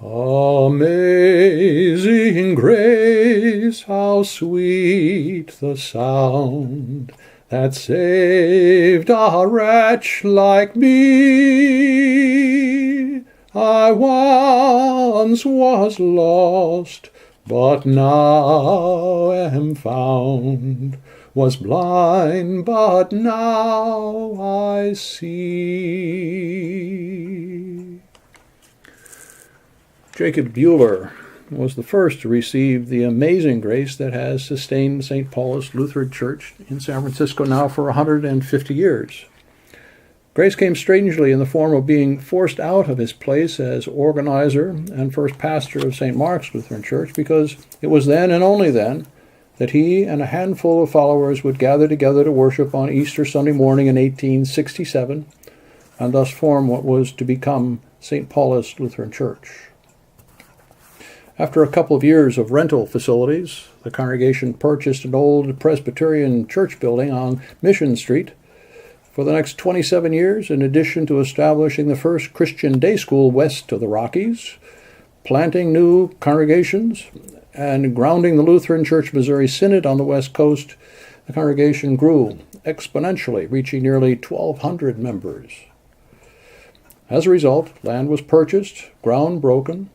Amazing grace, how sweet the sound that saved a wretch like me. I once was lost, but now am found, was blind, but now I see. Jacob Buehler was the first to receive the amazing grace that has sustained St. Paulus Lutheran Church in San Francisco now for 150 years. Grace came strangely in the form of being forced out of his place as organizer and first pastor of St. Mark's Lutheran Church, because it was then and only then that he and a handful of followers would gather together to worship on Easter Sunday morning in 1867, and thus form what was to become St. Paulus Lutheran Church. After a couple of years of rental facilities, the congregation purchased an old Presbyterian church building on Mission Street. For the next 27 years, in addition to establishing the first Christian day school west of the Rockies, planting new congregations, and grounding the Lutheran Church Missouri Synod on the West Coast, the congregation grew exponentially, reaching nearly 1,200 members. As a result, land was purchased, ground broken,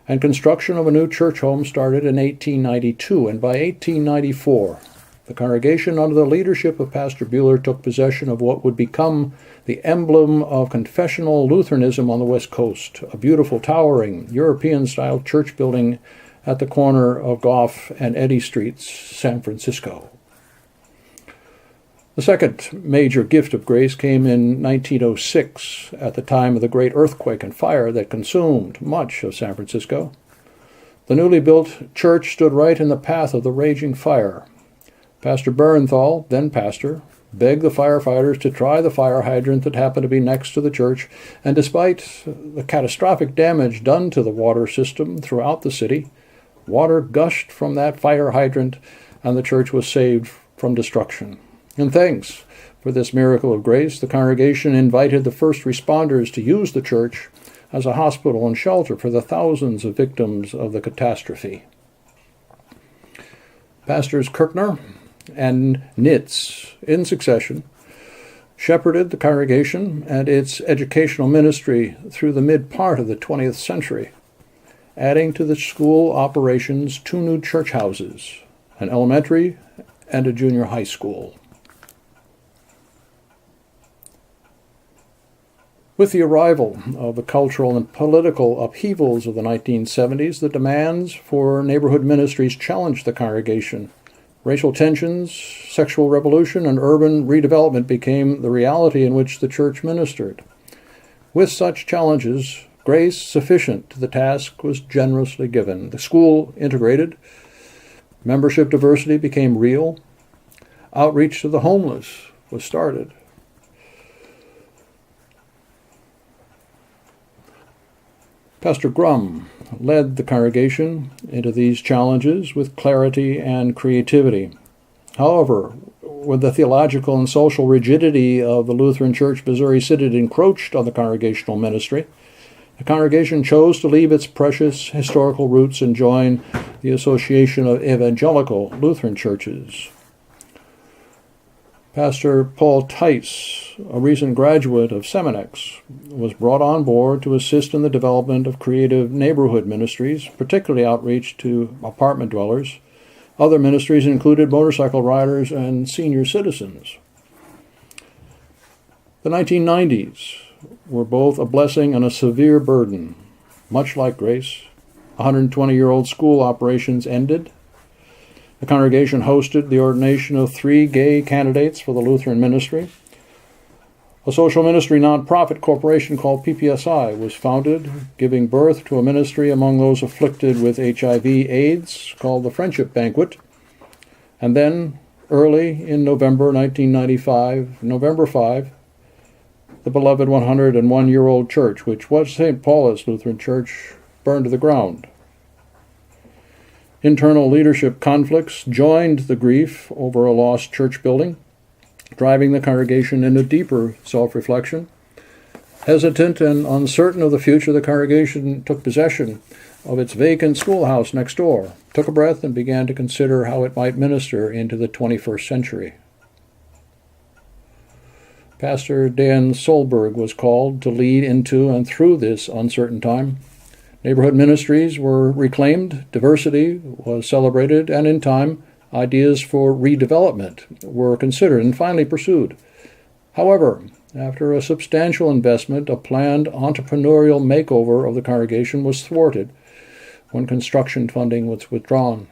and construction of a new church home started in 1892, and by 1894, the congregation, under the leadership of Pastor Buehler, took possession of what would become the emblem of confessional Lutheranism on the West Coast, a beautiful, towering, European-style church building at the corner of Gough and Eddy Streets, San Francisco. The second major gift of grace came in 1906, at the time of the great earthquake and fire that consumed much of San Francisco. The newly built church stood right in the path of the raging fire. Pastor Bernthal, then pastor, begged the firefighters to try the fire hydrant that happened to be next to the church, and despite the catastrophic damage done to the water system throughout the city, water gushed from that fire hydrant, and the church was saved from destruction. And thanks for this miracle of grace, the congregation invited the first responders to use the church as a hospital and shelter for the thousands of victims of the catastrophe. Pastors Kirchner and Nitz, in succession, shepherded the congregation and its educational ministry through the mid-part of the 20th century, adding to the school operations 2 new church houses, an elementary and a junior high school. With the arrival of the cultural and political upheavals of the 1970s, the demands for neighborhood ministries challenged the congregation. Racial tensions, sexual revolution, and urban redevelopment became the reality in which the church ministered. With such challenges, grace sufficient to the task was generously given. The school integrated, membership diversity became real, outreach to the homeless was started. Pastor Grum led the congregation into these challenges with clarity and creativity. However, when the theological and social rigidity of the Lutheran Church Missouri Synod encroached on the congregational ministry, the congregation chose to leave its precious historical roots and join the Association of Evangelical Lutheran Churches. Pastor Paul Tice, a recent graduate of Seminex, was brought on board to assist in the development of creative neighborhood ministries, particularly outreach to apartment dwellers. Other ministries included motorcycle riders and senior citizens. The 1990s were both a blessing and a severe burden. Much like grace, 120-year-old school operations ended. The congregation hosted the ordination of 3 gay candidates for the Lutheran ministry. A social ministry nonprofit corporation called PPSI was founded, giving birth to a ministry among those afflicted with HIV/AIDS called the Friendship Banquet. And then, early in November 1995, November 5, the beloved 101-year-old church, which was St. Paulus Lutheran Church, burned to the ground. Internal leadership conflicts joined the grief over a lost church building, driving the congregation into deeper self-reflection. Hesitant and uncertain of the future, the congregation took possession of its vacant schoolhouse next door, took a breath, and began to consider how it might minister into the 21st century. Pastor Dan Solberg was called to lead into and through this uncertain time. Neighborhood ministries were reclaimed, diversity was celebrated, and in time, ideas for redevelopment were considered and finally pursued. However, after a substantial investment, a planned entrepreneurial makeover of the congregation was thwarted when construction funding was withdrawn.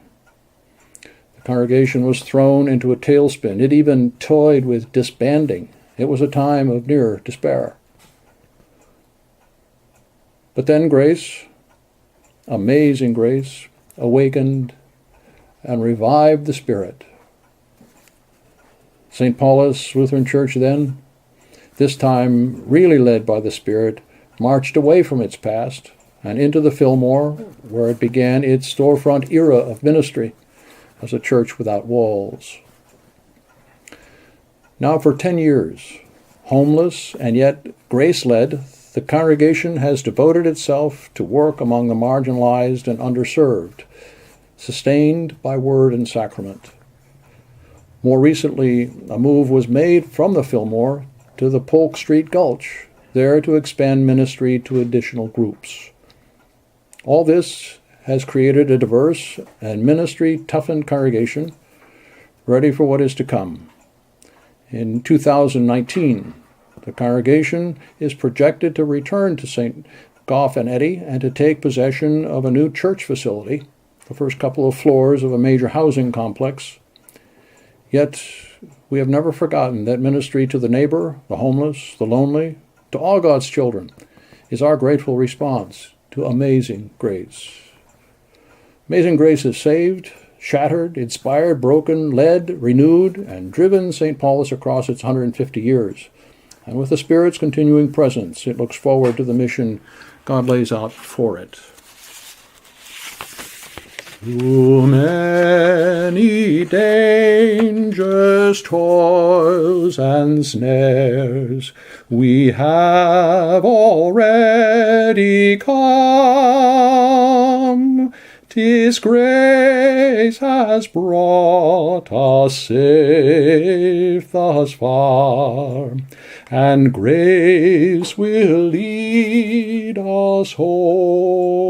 The congregation was thrown into a tailspin. It even toyed with disbanding. It was a time of near despair. But then grace, amazing grace, awakened and revived the spirit. St. Paulus Lutheran Church then, this time really led by the Spirit, marched away from its past and into the Fillmore, where it began its storefront era of ministry as a church without walls. Now for 10 years, homeless and yet grace-led, the congregation has devoted itself to work among the marginalized and underserved, sustained by word and sacrament. More recently, a move was made from the Fillmore to the Polk Street Gulch, there to expand ministry to additional groups. All this has created a diverse and ministry-toughened congregation, ready for what is to come. In 2019, the congregation is projected to return to St. Goff and Eddy and to take possession of a new church facility, the first couple of floors of a major housing complex. Yet, we have never forgotten that ministry to the neighbor, the homeless, the lonely, to all God's children, is our grateful response to amazing grace. Amazing grace has saved, shattered, inspired, broken, led, renewed, and driven St. Paulus across its 150 years. And with the Spirit's continuing presence, it looks forward to the mission God lays out for it. Through many dangers, toils, and snares, we have already come. 'Tis grace has brought us safe thus far, and grace will lead us home.